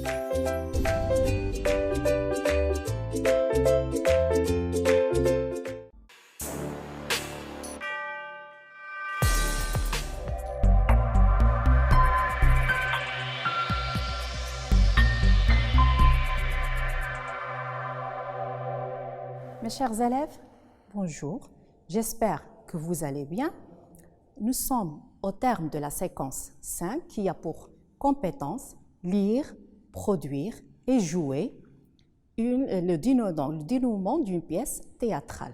Mes chers élèves, bonjour, j'espère que vous allez bien. Nous sommes au terme de la séquence 5 qui a pour compétence lire, produire et jouer le dénouement d'une pièce théâtrale.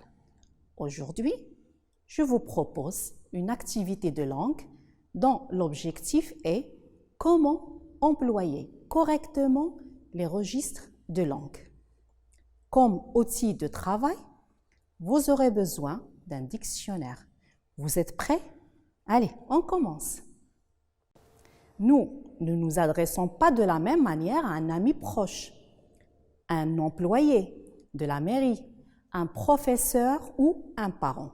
Aujourd'hui, je vous propose une activité de langue dont l'objectif est comment employer correctement les registres de langue. Comme outil de travail, vous aurez besoin d'un dictionnaire. Vous êtes prêts? Allez, on commence. Nous ne nous adressons pas de la même manière à un ami proche, un employé de la mairie, un professeur ou un parent.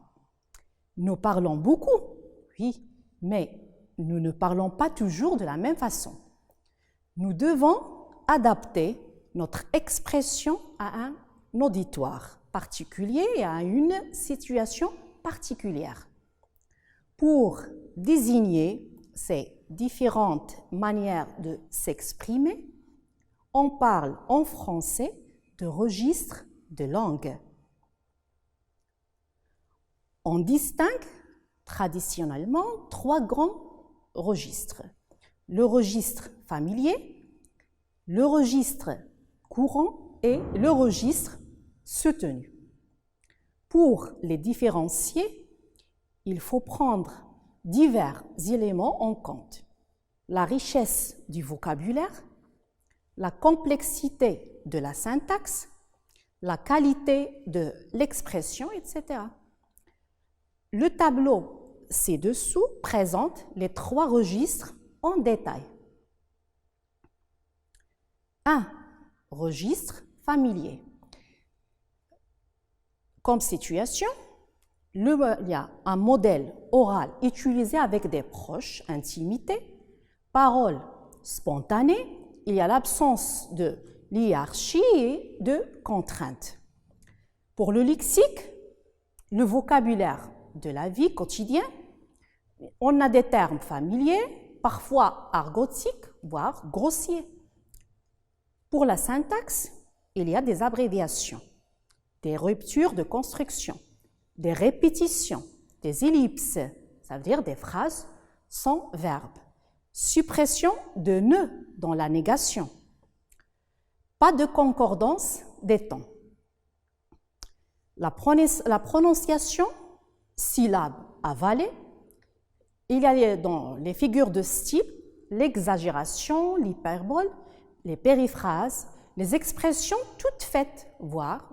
Nous parlons beaucoup, oui, mais nous ne parlons pas toujours de la même façon. Nous devons adapter notre expression à un auditoire particulier et à une situation particulière. Pour désigner ces différentes manières de s'exprimer, on parle en français de registre de langue. On distingue traditionnellement trois grands registres. Le registre familier, le registre courant et le registre soutenu. Pour les différencier, il faut prendre divers éléments en compte. La richesse du vocabulaire, la complexité de la syntaxe, la qualité de l'expression, etc. Le tableau ci-dessous présente les trois registres en détail. 1. Registre familier. Comme situation, il y a un modèle oral utilisé avec des proches, intimité, paroles spontanées, il y a l'absence de hiérarchie et de contraintes. Pour le lexique, le vocabulaire de la vie quotidienne, on a des termes familiers, parfois argotiques, voire grossiers. Pour la syntaxe, il y a des abréviations, des ruptures de construction, des répétitions, des ellipses, ça veut dire des phrases sans verbe, suppression de nœuds dans la négation, pas de concordance des temps. La prononciation, syllabe avalée, il y a dans les figures de style l'exagération, l'hyperbole, les périphrases, les expressions toutes faites, voire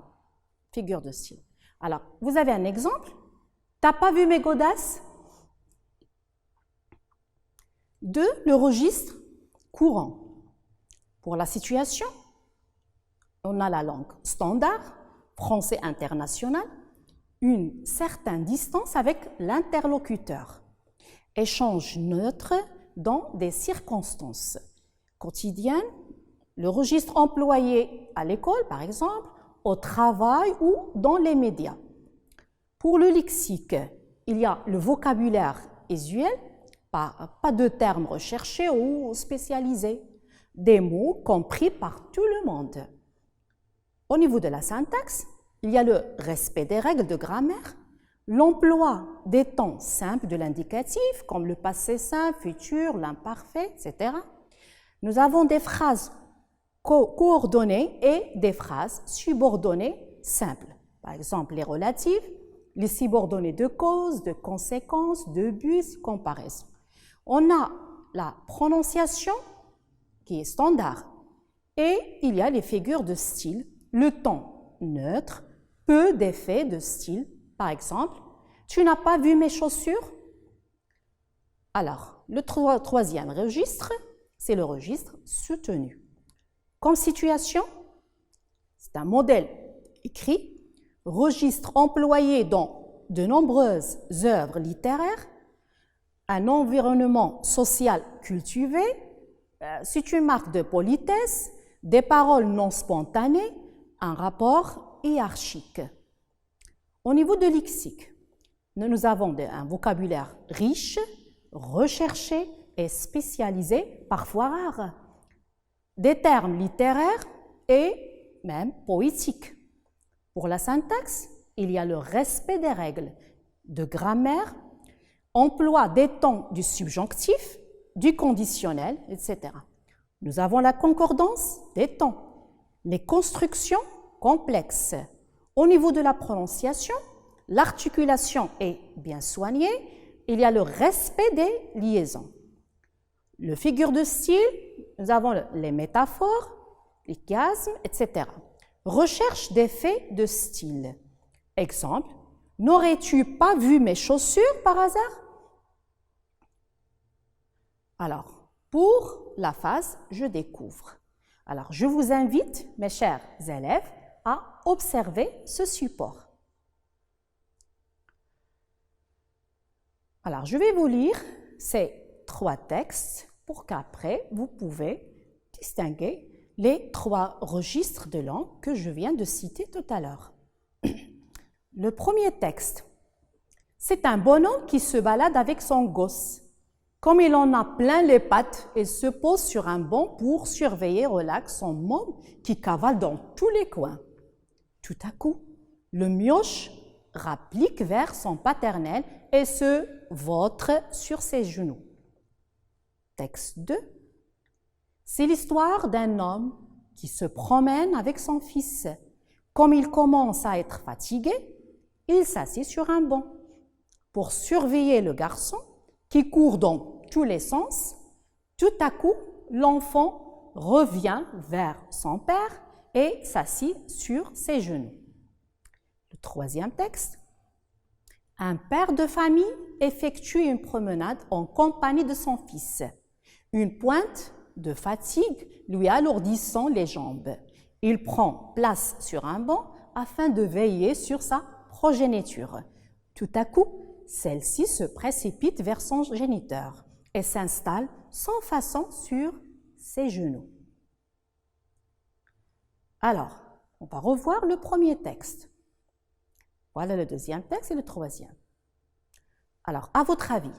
figures de style. Alors, vous avez un exemple. T'as pas vu mes godasses? 2. Le registre courant. Pour la situation, on a la langue standard, français international, une certaine distance avec l'interlocuteur. Échange neutre dans des circonstances quotidiennes, le registre employé à l'école, par exemple, au travail ou dans les médias. Pour le lexique, il y a le vocabulaire usuel, pas de termes recherchés ou spécialisés, des mots compris par tout le monde. Au niveau de la syntaxe, il y a le respect des règles de grammaire, l'emploi des temps simples de l'indicatif, comme le passé simple, futur, l'imparfait, etc. Nous avons des phrases coordonnées et des phrases subordonnées simples. Par exemple, les relatives, les subordonnées de cause, de conséquence, de but, comparaison. On a la prononciation qui est standard et il y a les figures de style, le ton neutre, peu d'effets de style. Par exemple, tu n'as pas vu mes chaussures? Alors, le troisième registre, c'est le registre soutenu. Comme situation, c'est un modèle écrit, registre employé dans de nombreuses œuvres littéraires, un environnement social cultivé, C'est une marque de politesse, des paroles non spontanées, un rapport hiérarchique. Au niveau de lexique, nous avons un vocabulaire riche, recherché et spécialisé, parfois rare. Des termes littéraires et même poétiques. Pour la syntaxe, il y a le respect des règles de grammaire, emploi des temps du subjonctif, du conditionnel, etc. Nous avons la concordance des temps, les constructions complexes. Au niveau de la prononciation, l'articulation est bien soignée, il y a le respect des liaisons. Le figure de style, nous avons les métaphores, les chiasmes, etc. Recherche d'effets de style. Exemple, n'aurais-tu pas vu mes chaussures par hasard? Alors, pour la phase « Je découvre ». Alors, je vous invite, mes chers élèves, à observer ce support. Alors, je vais vous lire ces 3 textes pour qu'après, vous pouvez distinguer les 3 registres de langue que je viens de citer tout à l'heure. Le premier texte, c'est un bonhomme qui se balade avec son gosse. Comme il en a plein les pattes, il se pose sur un banc pour surveiller relax son môme qui cavale dans tous les coins. Tout à coup, le mioche rapplique vers son paternel et se vautre sur ses genoux. Texte 2. C'est l'histoire d'un homme qui se promène avec son fils. Comme il commence à être fatigué, il s'assied sur un banc pour surveiller le garçon qui court dans tous les sens. Tout à coup, l'enfant revient vers son père et s'assit sur ses genoux. Le troisième texte. Un père de famille effectue une promenade en compagnie de son fils. Une pointe de fatigue lui alourdissant les jambes. Il prend place sur un banc afin de veiller sur sa progéniture. Tout à coup, celle-ci se précipite vers son géniteur et s'installe sans façon sur ses genoux. Alors, on va revoir le premier texte. Voilà le deuxième texte et le troisième. Alors, à votre avis,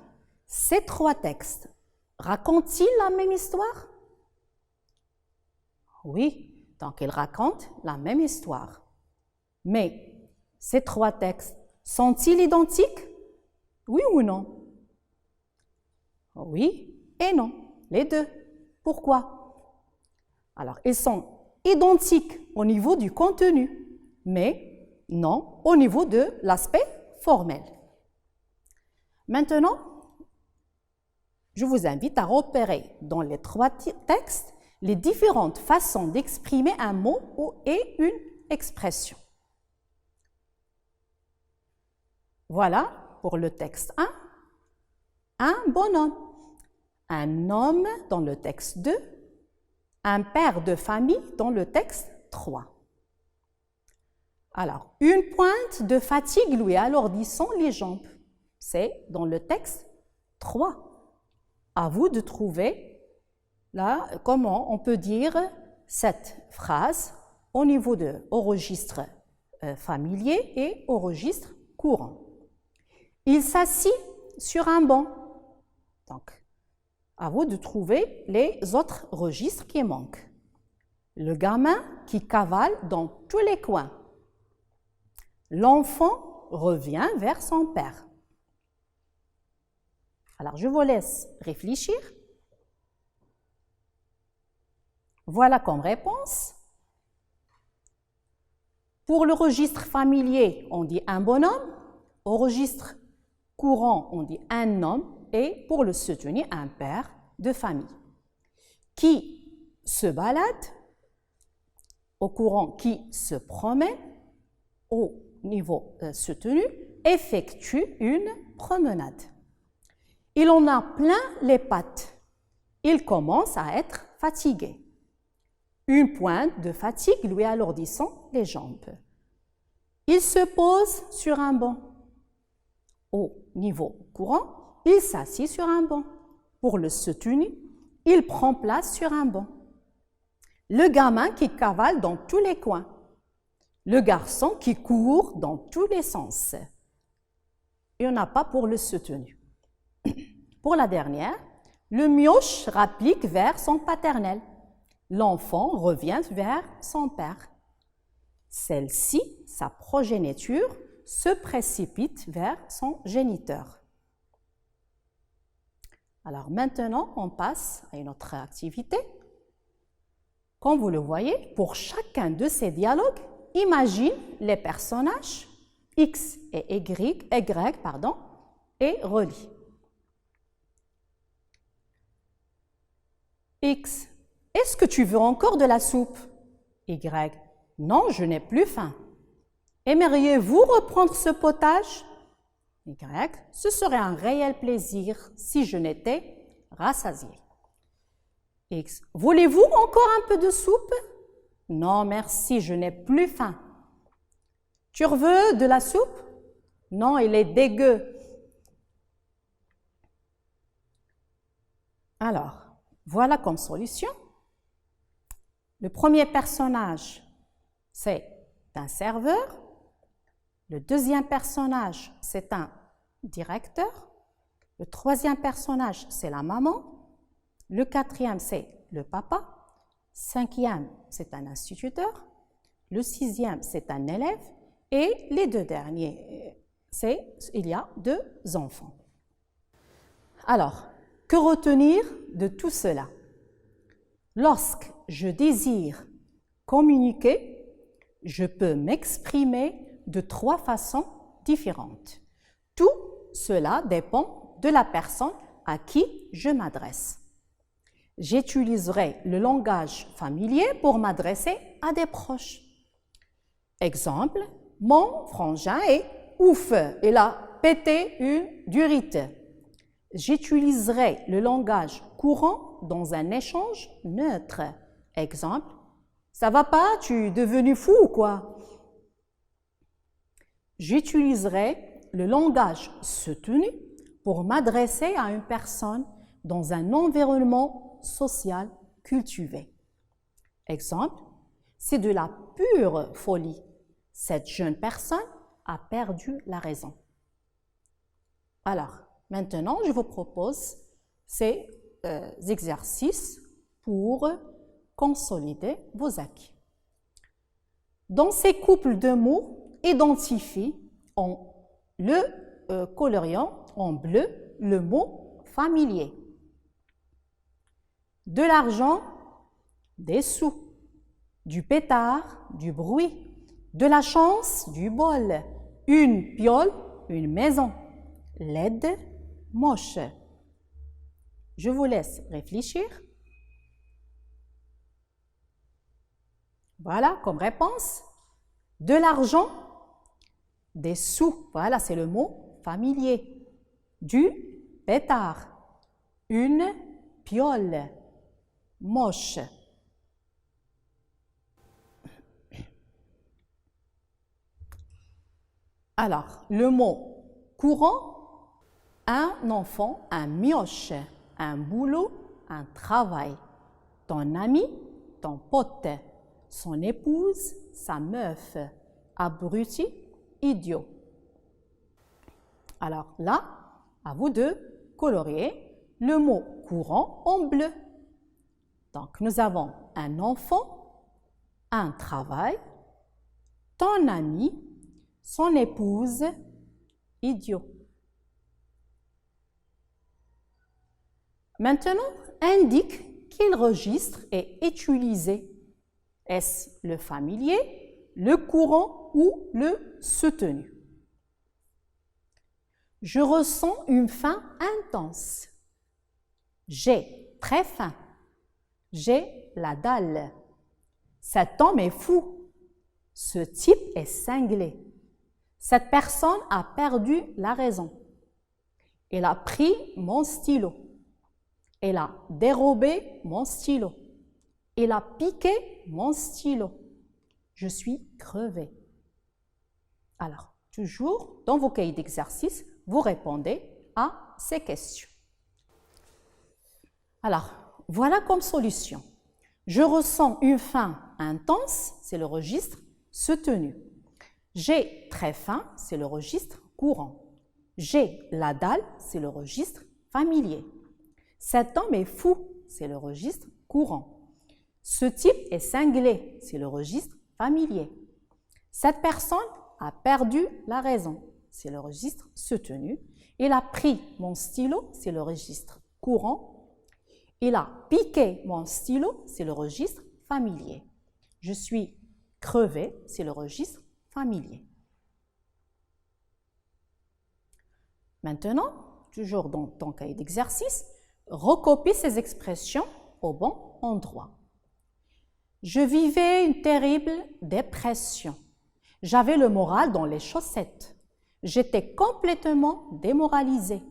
ces 3 textes racontent-ils la même histoire? Oui, donc ils racontent la même histoire. Mais ces 3 textes sont-ils identiques? Oui ou non? Oui et non, les deux. Pourquoi? Alors, ils sont identiques au niveau du contenu, mais non au niveau de l'aspect formel. Maintenant, je vous invite à repérer dans les 3 textes les différentes façons d'exprimer un mot et une expression. Voilà pour le texte 1, un bonhomme, un homme dans le texte 2, un père de famille dans le texte 3. Alors, une pointe de fatigue lui alourdissant les jambes, c'est dans le texte 3. À vous de trouver là comment on peut dire cette phrase au niveau au registre familier et au registre courant. Il s'assit sur un banc. Donc, à vous de trouver les autres registres qui manquent. Le gamin qui cavale dans tous les coins. L'enfant revient vers son père. Alors, je vous laisse réfléchir. Voilà comme réponse. Pour le registre familier, on dit un bonhomme. Au registre courant, on dit un homme. Et pour le soutenir, un père de famille. Qui se balade, au courant, qui se promène, au niveau soutenu, effectue une promenade. Il en a plein les pattes. Il commence à être fatigué. Une pointe de fatigue lui alourdissant les jambes. Il se pose sur un banc. Au niveau courant, il s'assit sur un banc. Pour le soutenir, il prend place sur un banc. Le gamin qui cavale dans tous les coins. Le garçon qui court dans tous les sens. Il n'y en a pas pour le soutenu. Pour la dernière, le mioche rapplique vers son paternel. L'enfant revient vers son père. Celle-ci, sa progéniture, se précipite vers son géniteur. Alors maintenant, on passe à une autre activité. Comme vous le voyez, pour chacun de ces dialogues, imagine les personnages X et Y, et relie. X. Est-ce que tu veux encore de la soupe? Y. Non, je n'ai plus faim. Aimeriez-vous reprendre ce potage? Y. Ce serait un réel plaisir si je n'étais rassasié. X. Voulez-vous encore un peu de soupe? Non, merci, je n'ai plus faim. Tu veux de la soupe? Non, il est dégueu. Alors, voilà comme solution. Le premier personnage, c'est un serveur. Le deuxième personnage, c'est un directeur. Le troisième personnage, c'est la maman. Le quatrième, c'est le papa. Cinquième, c'est un instituteur. Le sixième, c'est un élève. Et les deux derniers, il y a 2 enfants. Alors, que retenir de tout cela? Lorsque je désire communiquer, je peux m'exprimer de 3 façons différentes. Tout cela dépend de la personne à qui je m'adresse. J'utiliserai le langage familier pour m'adresser à des proches. Exemple, mon frangin est ouf, il a pété une durite. J'utiliserai le langage courant dans un échange neutre. Exemple, ça va pas, tu es devenu fou ou quoi? J'utiliserai le langage soutenu pour m'adresser à une personne dans un environnement social cultivé. Exemple, c'est de la pure folie. Cette jeune personne a perdu la raison. Alors, maintenant, je vous propose ces exercices pour consolider vos acquis. Dans ces couples de mots, identifie en le coloriant en bleu le mot familier. De l'argent, des sous, du pétard, du bruit, de la chance, du bol, une piole, une maison, laide, moche. Je vous laisse réfléchir. Voilà, comme réponse, de l'argent, des sous, voilà, c'est le mot familier, du pétard, une piole, moche. Alors, le mot courant, un enfant, un mioche, un boulot, un travail, ton ami, ton pote, son épouse, sa meuf, abruti, idiot. Alors là, à vous de colorier le mot courant en bleu. Donc, nous avons un enfant, un travail, ton ami, son épouse, idiot. Maintenant, indique quel registre est utilisé. Est-ce le familier, le courant ou le soutenu? Je ressens une faim intense. J'ai très faim. J'ai la dalle. Cet homme est fou. Ce type est cinglé. Cette personne a perdu la raison. Elle a pris mon stylo. Elle a dérobé mon stylo. Elle a piqué mon stylo. Je suis crevé. Alors, toujours dans vos cahiers d'exercice, vous répondez à ces questions. Alors, Voilà comme solution. Je ressens une faim intense, c'est le registre soutenu. J'ai très faim, c'est le registre courant. J'ai la dalle, c'est le registre familier. Cet homme est fou, c'est le registre courant. Ce type est cinglé, c'est le registre familier. Cette personne a perdu la raison, c'est le registre soutenu. Il a pris mon stylo, c'est le registre courant. Il a piqué mon stylo, c'est le registre familier. Je suis crevé, c'est le registre familier. Maintenant, toujours dans ton cahier d'exercice, recopie ces expressions au bon endroit. Je vivais une terrible dépression. J'avais le moral dans les chaussettes. J'étais complètement démoralisée.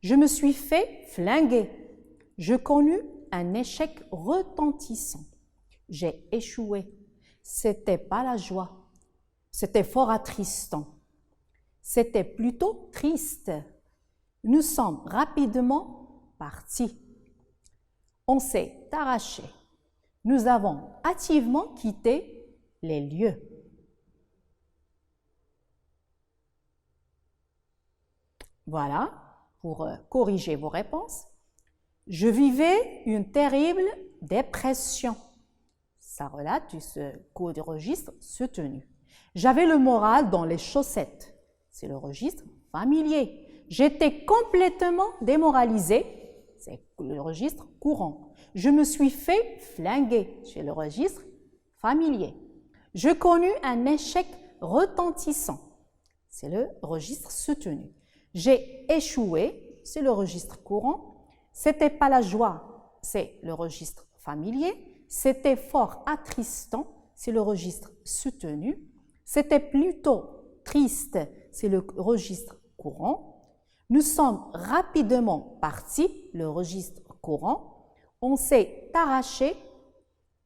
Je me suis fait flinguer. Je connus un échec retentissant. J'ai échoué. C'était pas la joie. C'était fort attristant. C'était plutôt triste. Nous sommes rapidement partis. On s'est arraché. Nous avons hâtivement quitté les lieux. Voilà, pour corriger vos réponses. Je vivais une terrible dépression. Ça relate du code registre soutenu. J'avais le moral dans les chaussettes. C'est le registre familier. J'étais complètement démoralisée. C'est le registre courant. Je me suis fait flinguer. C'est le registre familier. Je connus un échec retentissant. C'est le registre soutenu. J'ai échoué. C'est le registre courant. C'était pas la joie. C'est le registre familier. C'était fort attristant. C'est le registre soutenu. C'était plutôt triste. C'est le registre courant. Nous sommes rapidement partis, le registre courant. On s'est arraché,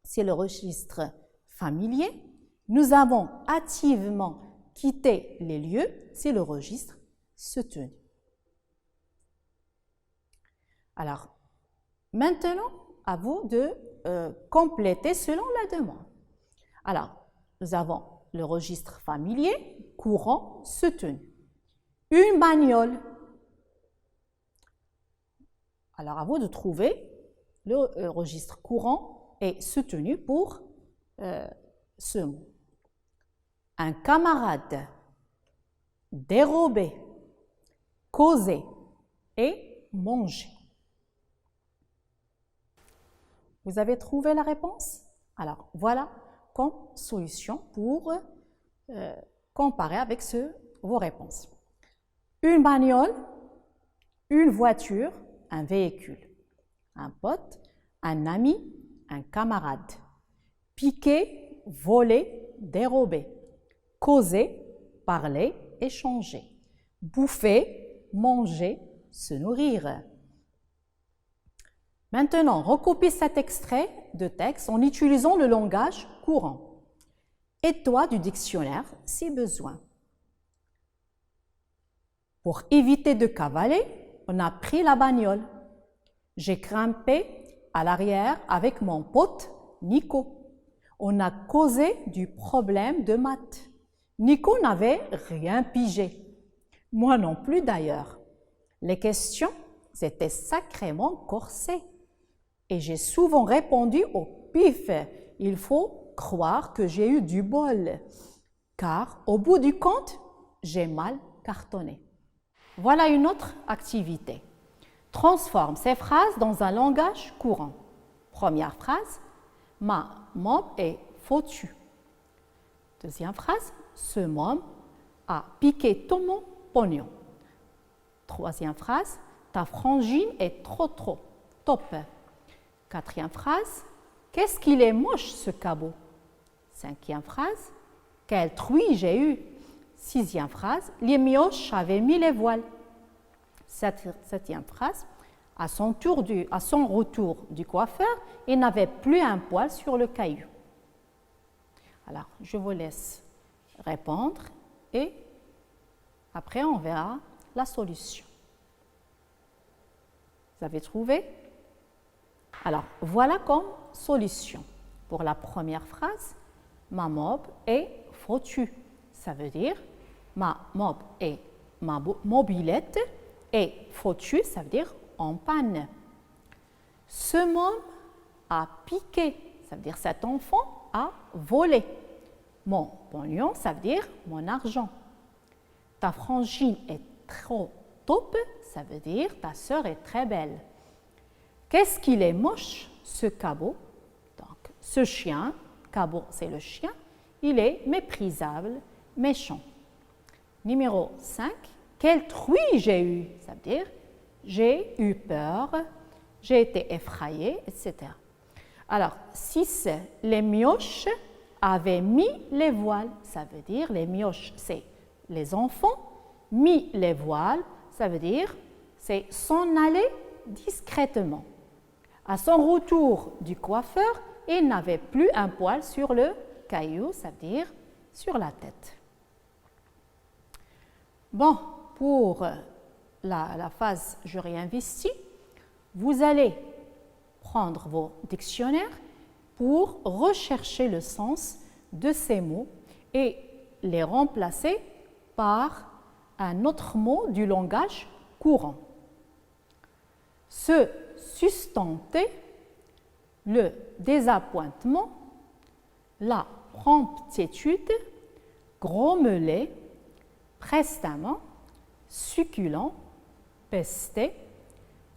c'est le registre familier. Nous avons hâtivement quitté les lieux, c'est le registre soutenu. Alors, maintenant, à vous de compléter selon la demande. Alors, nous avons le registre familier, courant, soutenu. Une bagnole. Alors, à vous de trouver le registre courant et soutenu pour ce mot. Un camarade, dérober, causer et manger. Vous avez trouvé la réponse? Alors, voilà comme solution pour comparer avec vos réponses. Une bagnole, une voiture, un véhicule, un pote, un ami, un camarade. Piquer, voler, dérober. Causer, parler, échanger. Bouffer, manger, se nourrir. Maintenant, recopie cet extrait de texte en utilisant le langage courant. Aide-toi du dictionnaire si besoin. Pour éviter de cavaler, on a pris la bagnole. J'ai grimpé à l'arrière avec mon pote Nico. On a causé du problème de maths. Nico n'avait rien pigé. Moi non plus d'ailleurs. Les questions étaient sacrément corsées. Et j'ai souvent répondu au pif. Il faut croire que j'ai eu du bol. Car au bout du compte, j'ai mal cartonné. Voilà une autre activité. Transforme ces phrases dans un langage courant. Première phrase, ma môme est foutue. Deuxième phrase, ce môme a piqué tout mon pognon. Troisième phrase, ta frangine est trop top. Quatrième phrase, qu'est-ce qu'il est moche ce cabot. Cinquième phrase, quel truie j'ai eu. Sixième phrase, les mioches avaient mis les voiles. Septième phrase, à son retour du coiffeur, il n'avait plus un poil sur le caillou. Alors, je vous laisse répondre et après on verra la solution. Vous avez trouvé? Alors, voilà comme solution. Pour la première phrase, ma mob est foutue. Ça veut dire ma mob est ma mobilette est foutue, ça veut dire en panne. Ce môme a piqué, ça veut dire cet enfant a volé. Mon pognon, ça veut dire mon argent. Ta frangine est trop taupe, ça veut dire ta sœur est très belle. Qu'est-ce qu'il est moche, ce cabot? Donc, ce chien, cabot, c'est le chien, il est méprisable, méchant. Numéro 5, quel truie j'ai eu? Ça veut dire j'ai eu peur, j'ai été effrayée, etc. Alors, 6, les mioches avaient mis les voiles. Ça veut dire, les mioches, c'est les enfants, mis les voiles, ça veut dire c'est s'en aller discrètement. À son retour du coiffeur, il n'avait plus un poil sur le caillou, ça veut dire sur la tête. Bon, pour la phase « je réinvestis », vous allez prendre vos dictionnaires pour rechercher le sens de ces mots et les remplacer par un autre mot du langage courant. Se sustenter, le désappointement, la promptitude, grommeler, prestamment, succulent, pester,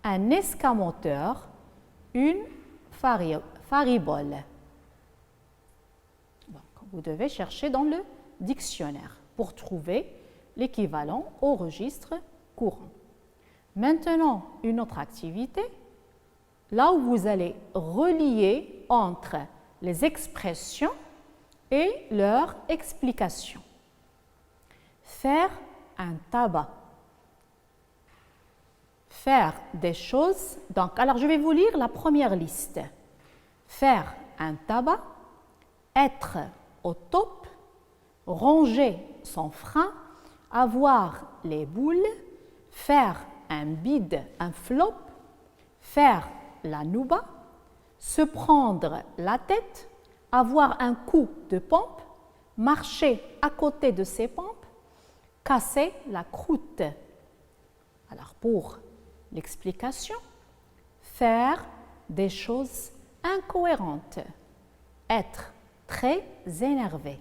un escamoteur, une faribole. Donc, vous devez chercher dans le dictionnaire pour trouver l'équivalent au registre courant. Maintenant, une autre activité, là où vous allez relier entre les expressions et leur explication. Faire un tabac. Faire des choses. Donc, alors je vais vous lire la première liste. Faire un tabac, être au top, ranger son frein, avoir les boules, faire un bide, un flop, faire la nouba, se prendre la tête, avoir un coup de pompe, marcher à côté de ses pompes, casser la croûte. Alors pour l'explication, faire des choses incohérentes, être très énervé,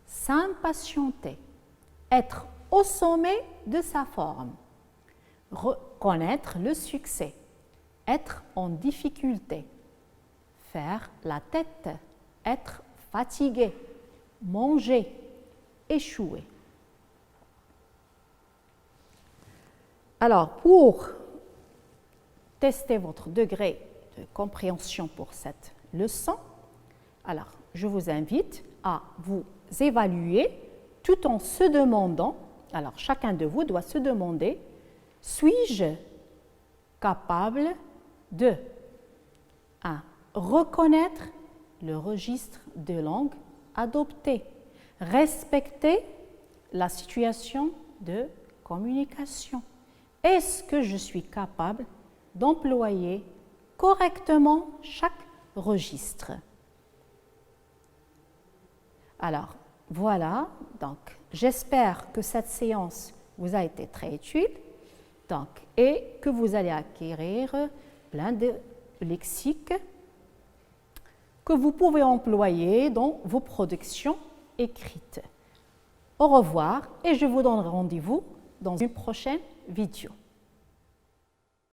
s'impatienter, être au sommet de sa forme, reconnaître le succès, être en difficulté, faire la tête, être fatigué, manger, échouer. Alors, pour tester votre degré de compréhension pour cette leçon, alors, je vous invite à vous évaluer tout en se demandant, alors chacun de vous doit se demander, suis-je capable de 1. Reconnaître le registre de langue adopté, respecter la situation de communication. Est-ce que je suis capable d'employer correctement chaque registre? Alors, voilà, donc j'espère que cette séance vous a été très utile et que vous allez acquérir plein de lexiques que vous pouvez employer dans vos productions écrites. Au revoir et je vous donne rendez-vous dans une prochaine vidéo.